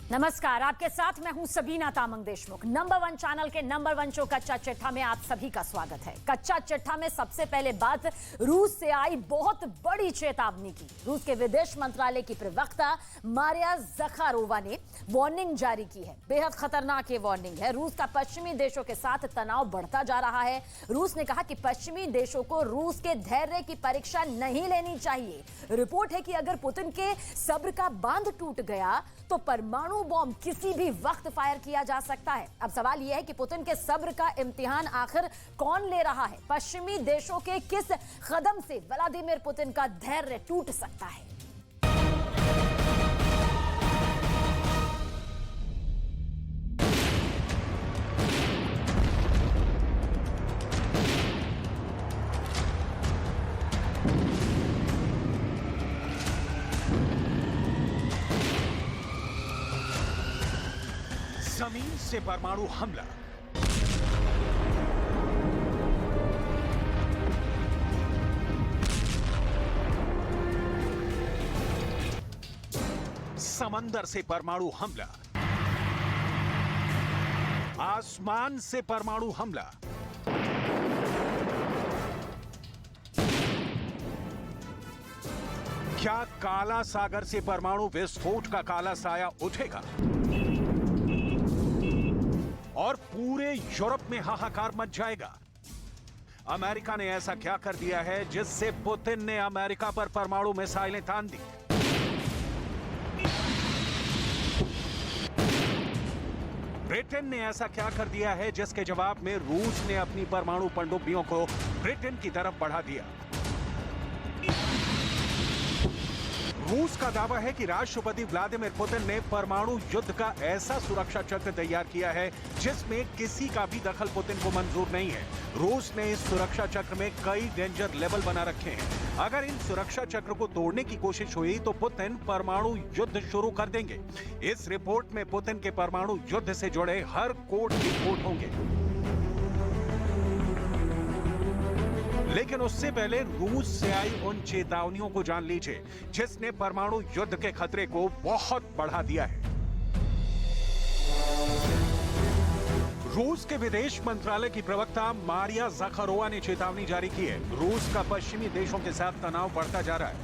नमस्कार, आपके साथ मैं हूं सबीना तामंग देशमुख। नंबर 1 चैनल के नंबर 1 शो कच्चा चिट्ठा में आप सभी का स्वागत है। कच्चा चिट्ठा में सबसे पहले बात रूस से आई बहुत बड़ी चेतावनी की। रूस के विदेश मंत्रालय की प्रवक्ता मारिया ज़खारोवा ने वार्निंग जारी की है। बेहद खतरनाक ये वार्निंग है। रूस का पश्चिमी देशों के साथ तनाव बढ़ता जा रहा है। रूस ने कहा कि पश्चिमी देशों को रूस के धैर्य की परीक्षा नहीं लेनी चाहिए। रिपोर्ट है कि अगर पुतिन के सब्र का बांध टूट गया तो परमाणु बॉम्ब किसी भी वक्त फायर किया जा सकता है। अब सवाल यह है कि पुतिन के सब्र का इम्तिहान आखिर कौन ले रहा है? पश्चिमी देशों के किस कदम से व्लादिमीर पुतिन का धैर्य टूट सकता है? जमीन से परमाणु हमला। समंदर से परमाणु हमला। आसमान से परमाणु हमला। क्या काला सागर से परमाणु विस्फोट का काला साया उठेगा और पूरे यूरोप में हाहाकार मच जाएगा? अमेरिका ने ऐसा क्या कर दिया है जिससे पुतिन ने अमेरिका पर परमाणु मिसाइलें तान दी? ब्रिटेन ने ऐसा क्या कर दिया है जिसके जवाब में रूस ने अपनी परमाणु पनडुब्बियों को ब्रिटेन की तरफ बढ़ा दिया? रूस का दावा है कि राष्ट्रपति व्लादिमीर पुतिन ने परमाणु युद्ध का ऐसा सुरक्षा चक्र तैयार किया है जिसमें किसी का भी दखल पुतिन को मंजूर नहीं है। रूस ने इस सुरक्षा चक्र में कई डेंजर लेवल बना रखे हैं। अगर इन सुरक्षा चक्र को तोड़ने की कोशिश हुई तो पुतिन परमाणु युद्ध शुरू कर देंगे। इस रिपोर्ट में पुतिन के परमाणु युद्ध से जुड़े हर कोड रिपोर्ट होंगे। लेकिन उससे पहले रूस से आई उन चेतावनियों को जान लीजिए जिसने परमाणु युद्ध के खतरे को बहुत बढ़ा दिया है। रूस के विदेश मंत्रालय की प्रवक्ता मारिया ज़खारोवा ने चेतावनी जारी की है। रूस का पश्चिमी देशों के साथ तनाव बढ़ता जा रहा है।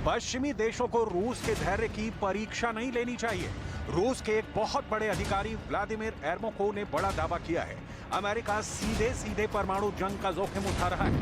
पश्चिमी देशों को रूस के धैर्य की परीक्षा नहीं लेनी चाहिए। रूस के एक बहुत बड़े अधिकारी व्लादिमीर एर्मोको ने बड़ा दावा किया है। अमेरिका सीधे सीधे परमाणु जंग का जोखिम उठा रहा है।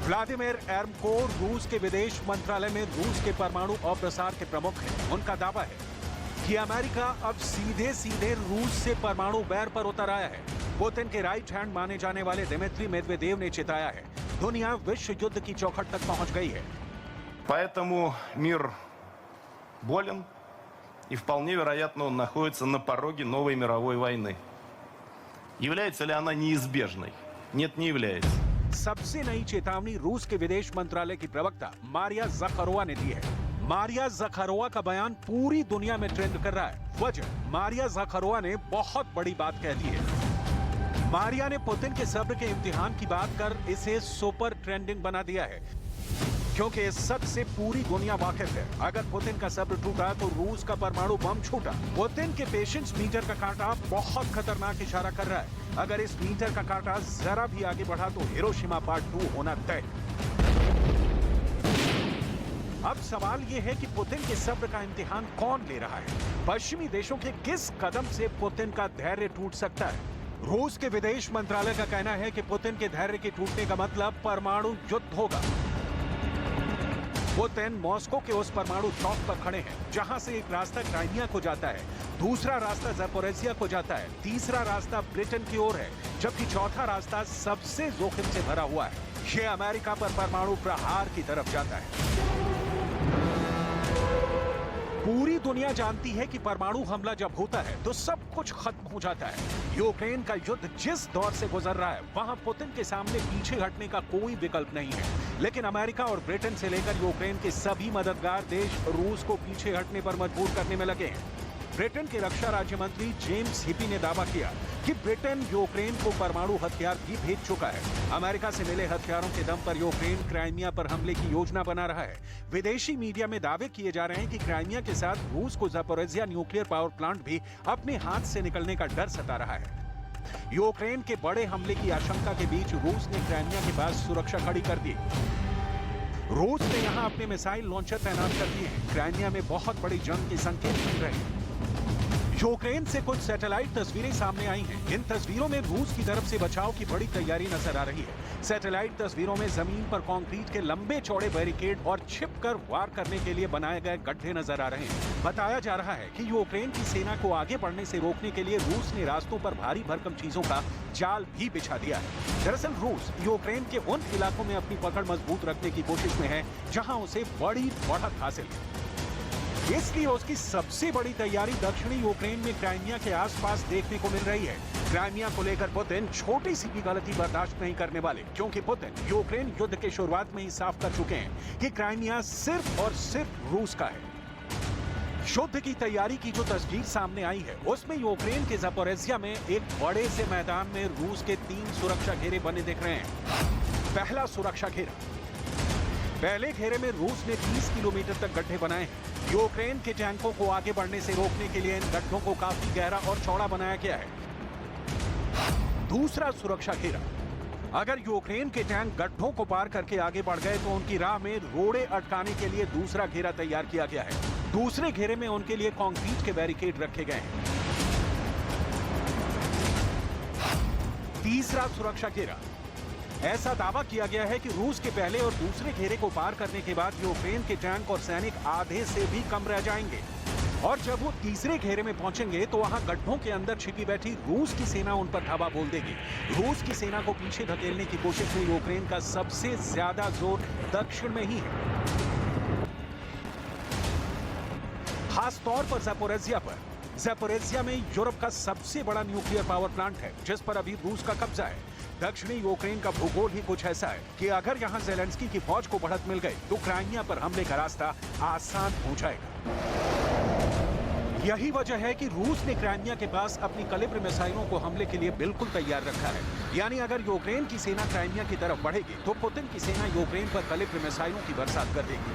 व्लादिमीर एर्मोको रूस के विदेश मंत्रालय में रूस के परमाणु अप्रसार के प्रमुख हैं। उनका दावा है कि अमेरिका अब सीधे सीधे रूस से परमाणु बैर पर उतर आया है। पुतिन के राइट हैंड माने जाने वाले दिमित्री मेदवेदेव ने चिताया है, दुनिया विश्व युद्ध की चौखट तक पहुंच गई है। Поэтому мир болен, и вполне вероятно он находится на пороге новой мировой войны. Является ли она неизбежной? Нет, не является. सबसे नई चेतावनी रूस के विदेश मंत्रालय की प्रवक्ता मारिया ज़खारोवा ने दी है। मारिया ज़खारोवा का बयान पूरी दुनिया में ट्रेंड कर रहा है। वजह, मारिया ज़खारोवा ने बहुत बड़ी बात कह दी है। मारिया ने पुतिन के सब्र के इम्तिहान की बात कर इसे सुपर ट्रेंडिंग बना दिया है, क्योंकि इस सच से पूरी दुनिया वाकिफ है। अगर पुतिन का सब्र टूटा तो रूस का परमाणु बम छूटा। पुतिन के पेशेंस मीटर का कांटा बहुत खतरनाक इशारा कर रहा है। अगर इस मीटर का कांटा जरा भी आगे बढ़ा तो हिरोशिमा पार्ट 2 होना तय। अब सवाल यह है कि पुतिन के सब्र का इम्तिहान कौन ले रहा है? पश्चिमी देशों के किस कदम से पुतिन का धैर्य टूट सकता है? रूस के विदेश मंत्रालय का कहना है कि पुतिन के धैर्य के टूटने का मतलब परमाणु युद्ध होगा। पुतिन मॉस्को के उस परमाणु चौक पर खड़े हैं जहां से एक रास्ता क्राइमिया को जाता है, दूसरा रास्ता ज़पोरिज़िया को जाता है, तीसरा रास्ता ब्रिटेन की ओर है, जबकि चौथा रास्ता सबसे जोखिम से भरा हुआ है। यह अमेरिका पर परमाणु प्रहार की तरफ जाता है। पूरी दुनिया जानती है कि परमाणु हमला जब होता है तो सब कुछ खत्म हो जाता है। यूक्रेन का युद्ध जिस दौर से गुजर रहा है वहां पुतिन के सामने पीछे हटने का कोई विकल्प नहीं है। लेकिन अमेरिका और ब्रिटेन से लेकर यूक्रेन के सभी मददगार देश रूस को पीछे हटने पर मजबूर करने में लगे हैं। ब्रिटेन के रक्षा राज्य मंत्री जेम्स हिपी ने दावा किया कि ब्रिटेन यूक्रेन को परमाणु हथियार भी भेज चुका है। अमेरिका से मिले हथियारों के दम पर यूक्रेन क्राइमिया पर हमले की योजना बना रहा है। विदेशी मीडिया में दावे किए जा रहे हैं कि क्राइमिया के साथ रूस को ज़पोरिज़िया न्यूक्लियर पावर प्लांट भी अपने हाथ से निकलने का डर सता रहा है। यूक्रेन के बड़े हमले की आशंका के बीच रूस ने क्राइमिया के पास सुरक्षा खड़ी कर दी। रूस ने यहां अपने मिसाइल लॉन्चर तैनात कर दिए हैं। क्राइमिया में बहुत बड़ी जंग के संकेत मिल रहे हैं। यूक्रेन से कुछ सैटेलाइट तस्वीरें सामने आई हैं। इन तस्वीरों में रूस की तरफ से बचाव की बड़ी तैयारी नजर आ रही है। सैटेलाइट तस्वीरों में जमीन पर कंक्रीट के लंबे चौड़े बैरिकेड और छिपकर वार करने के लिए बनाए गए गड्ढे नजर आ रहे हैं। बताया जा रहा है कि यूक्रेन की सेना को आगे बढ़ने से रोकने के लिए रूस ने रास्तों पर भारी भरकम चीजों का जाल भी बिछा दिया है। दरअसल रूस यूक्रेन के उन इलाकों में अपनी पकड़ मजबूत रखने की कोशिश में है जहां उसे बड़ी बढ़त हासिल है। इसलिए उसकी सबसे बड़ी तैयारी दक्षिणी यूक्रेन में क्राइमिया के आसपास देखने को मिल रही है। क्राइमिया को लेकर पुतिन छोटी सी भी गलती बर्दाश्त नहीं करने वाले, क्योंकि पुतिन यूक्रेन युद्ध के शुरुआत में ही साफ कर चुके हैं कि क्राइमिया सिर्फ और सिर्फ रूस का है। युद्ध की तैयारी की जो तस्वीर सामने आई है, उसमें यूक्रेन के ज़पोरिज़िया में एक बड़े से मैदान में रूस के 3 सुरक्षा घेरे बने दिख रहे हैं। पहला सुरक्षा घेरा, पहले घेरे में रूस ने 30 किलोमीटर तक गड्ढे बनाए हैं। यूक्रेन के टैंकों को आगे बढ़ने से रोकने के लिए इन गड्ढों को काफी गहरा और चौड़ा बनाया गया है। दूसरा सुरक्षा घेरा, अगर यूक्रेन के टैंक गड्ढों को पार करके आगे बढ़ गए तो उनकी राह में रोड़े अटकाने के लिए दूसरा घेरा तैयार किया गया है। दूसरे घेरे में उनके लिए कंक्रीट के बैरिकेड रखे गए हैं। तीसरा सुरक्षा घेरा, ऐसा दावा किया गया है कि रूस के पहले और दूसरे घेरे को पार करने के बाद यूक्रेन के टैंक और सैनिक आधे से भी कम रह जाएंगे और जब वो तीसरे घेरे में पहुंचेंगे तो वहां गड्ढों के अंदर छिपी बैठी रूस की सेना उन पर धावा बोल देगी। रूस की सेना को पीछे धकेलने की कोशिश में यूक्रेन का सबसे ज्यादा जोर दक्षिण में ही है, खास तौर पर ज़पोरिज़िया पर। ज़पोरिज़िया में यूरोप का सबसे बड़ा न्यूक्लियर पावर प्लांट है जिस पर अभी रूस का कब्जा है। दक्षिणी यूक्रेन का भूगोल ही कुछ ऐसा है कि अगर यहां ज़ेलेंस्की की फौज को बढ़त मिल गई तो क्राइमिया पर हमले का रास्ता आसान हो जाएगा। यही वजह है कि रूस ने क्राइमिया के पास अपनी कलिब्र मिसाइलों को हमले के लिए बिल्कुल तैयार रखा है। यानी अगर यूक्रेन की सेना क्राइमिया की तरफ बढ़ेगी तो पुतिन की सेना यूक्रेन पर कलिब्र मिसाइलों की बरसात कर देगी।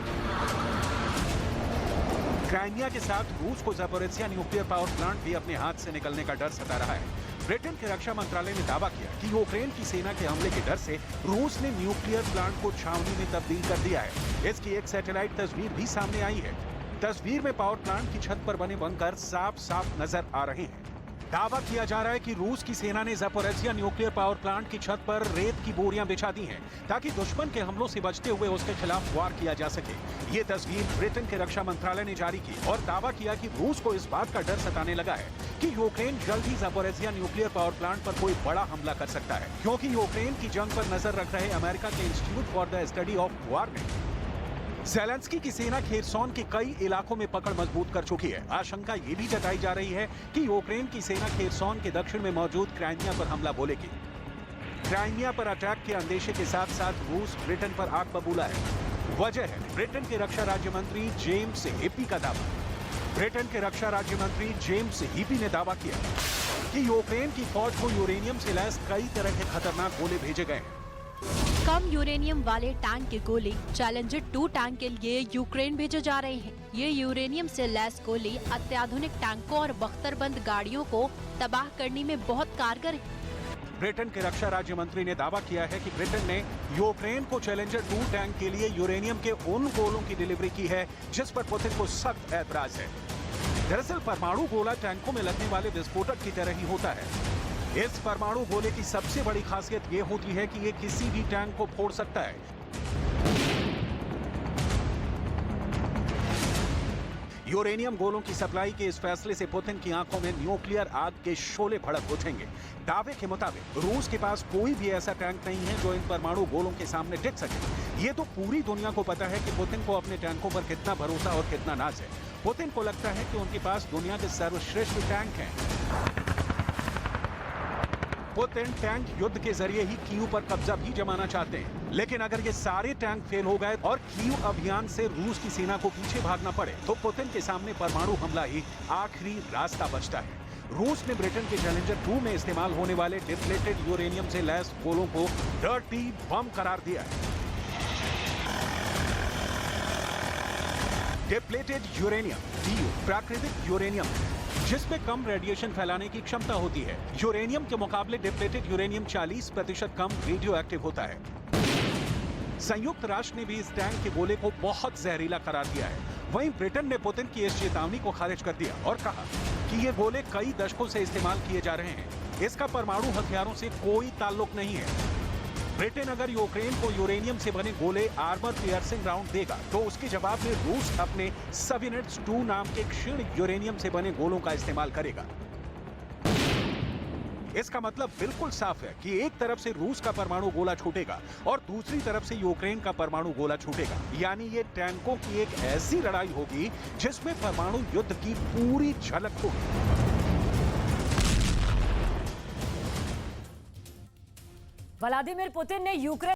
क्राइमिया के साथ रूस को ज़पोरिज़िया न्यूक्लियर पावर प्लांट भी अपने हाथ से निकलने का डर सता रहा है। ब्रिटेन के रक्षा मंत्रालय ने दावा किया कि यूक्रेन की सेना के हमले के डर से रूस ने न्यूक्लियर प्लांट को छावनी में तब्दील कर दिया है। इसकी एक सैटेलाइट तस्वीर भी सामने आई है। तस्वीर में पावर प्लांट की छत पर बने बंकर साफ साफ नजर आ रहे हैं। दावा किया जा रहा है कि रूस की सेना ने ज़पोरिज़िया न्यूक्लियर पावर प्लांट की छत पर रेत की बोरियां बिछा दी हैं ताकि दुश्मन के हमलों से बचते हुए उसके खिलाफ वार किया जा सके। ये तस्वीर ब्रिटेन के रक्षा मंत्रालय ने जारी की और दावा किया कि रूस को इस बात का डर सताने लगा है कि यूक्रेन जल्द ही ज़पोरिज़िया न्यूक्लियर पावर प्लांट पर कोई बड़ा हमला कर सकता है, क्योंकि यूक्रेन की जंग पर नजर रख रहे अमेरिका के institute for the study of war ने ज़ेलेंस्की की सेना खेरसोन के कई इलाकों में पकड़ मजबूत कर चुकी है। आशंका ये भी जताई जा रही है कि यूक्रेन की सेना खेरसोन के दक्षिण में मौजूद क्राइमिया पर हमला बोलेगी। क्राइमिया पर अटैक के अंदेशे के साथ साथ रूस ब्रिटेन पर आग बबूला है। वजह है ब्रिटेन के रक्षा राज्य मंत्री जेम्स हिपी का दावा। ब्रिटेन के रक्षा राज्य मंत्री जेम्स हिपी ने दावा किया कि यूक्रेन की फौज को यूरेनियम से लैस कई तरह के खतरनाक गोले भेजे गए हैं। कम यूरेनियम वाले टैंक के गोले चैलेंजर 2 टैंक के लिए यूक्रेन भेजे जा रहे हैं। ये यूरेनियम से लैस गोले अत्याधुनिक टैंकों और बख्तरबंद गाड़ियों को तबाह करने में बहुत कारगर है। ब्रिटेन के रक्षा राज्य मंत्री ने दावा किया है कि ब्रिटेन ने यूक्रेन को चैलेंजर 2 टैंक के लिए यूरेनियम के उन गोलों की डिलीवरी की है जिस पर पुतिन को सख्त ऐतराज है। दरअसल परमाणु गोला टैंकों में लगने वाले विस्फोटक की तरह ही होता है। इस परमाणु गोले की सबसे बड़ी खासियत ये होती है कि ये किसी भी टैंक को फोड़ सकता है। यूरेनियम गोलों की सप्लाई के इस फैसले से पुतिन की आंखों में न्यूक्लियर आग के शोले भड़क उठेंगे। दावे के मुताबिक रूस के पास कोई भी ऐसा टैंक नहीं है जो इन परमाणु गोलों के सामने टिक सके। ये तो पूरी दुनिया को पता है कि पुतिन को अपने टैंकों पर कितना भरोसा और कितना नाज है। पुतिन को लगता है कि उनके पास दुनिया के सर्वश्रेष्ठ टैंक हैं। पुतिन टैंक युद्ध के जरिए ही कीव पर कब्जा भी जमाना चाहते हैं, लेकिन अगर ये सारे टैंक फेल हो गए और कीव अभियान से रूस की सेना को पीछे भागना पड़े तो पुतिन के सामने परमाणु हमला ही आखिरी रास्ता बचता है। रूस ने ब्रिटेन के चैलेंजर 2 में इस्तेमाल होने वाले डिप्लेटेड यूरेनियम से लैस गोलों को डर्टी बम करार दिया है। डिप्लेटेड यूरेनियम DU प्राकृतिक यूरेनियम जिसमें कम रेडिएशन फैलाने की क्षमता होती है। यूरेनियम के मुकाबले डिप्लेटेड यूरेनियम 40% कम रेडियो एक्टिव होता है। संयुक्त राष्ट्र ने भी इस टैंक के गोले को बहुत जहरीला करार दिया है। वहीं ब्रिटेन ने पुतिन की इस चेतावनी को खारिज कर दिया और कहा कि ये गोले कई दशकों से इस्तेमाल किए जा रहे हैं, इसका परमाणु हथियारों से कोई ताल्लुक नहीं है। ब्रिटेन अगर यूक्रेन को यूरेनियम से बने गोले आर्मर पियर्सिंग राउंड देगा तो उसके जवाब में रूस अपने सविनेट्स 2 नाम के क्षीण यूरेनियम से बने गोलों का इस्तेमाल करेगा। इसका मतलब बिल्कुल साफ है कि एक तरफ से रूस का परमाणु गोला छूटेगा और दूसरी तरफ से यूक्रेन का परमाणु गोला छूटेगा। यानी ये टैंकों की एक ऐसी लड़ाई होगी जिसमें परमाणु युद्ध की पूरी झलक होगी। व्लादिमीर पुतिन ने यूक्रेन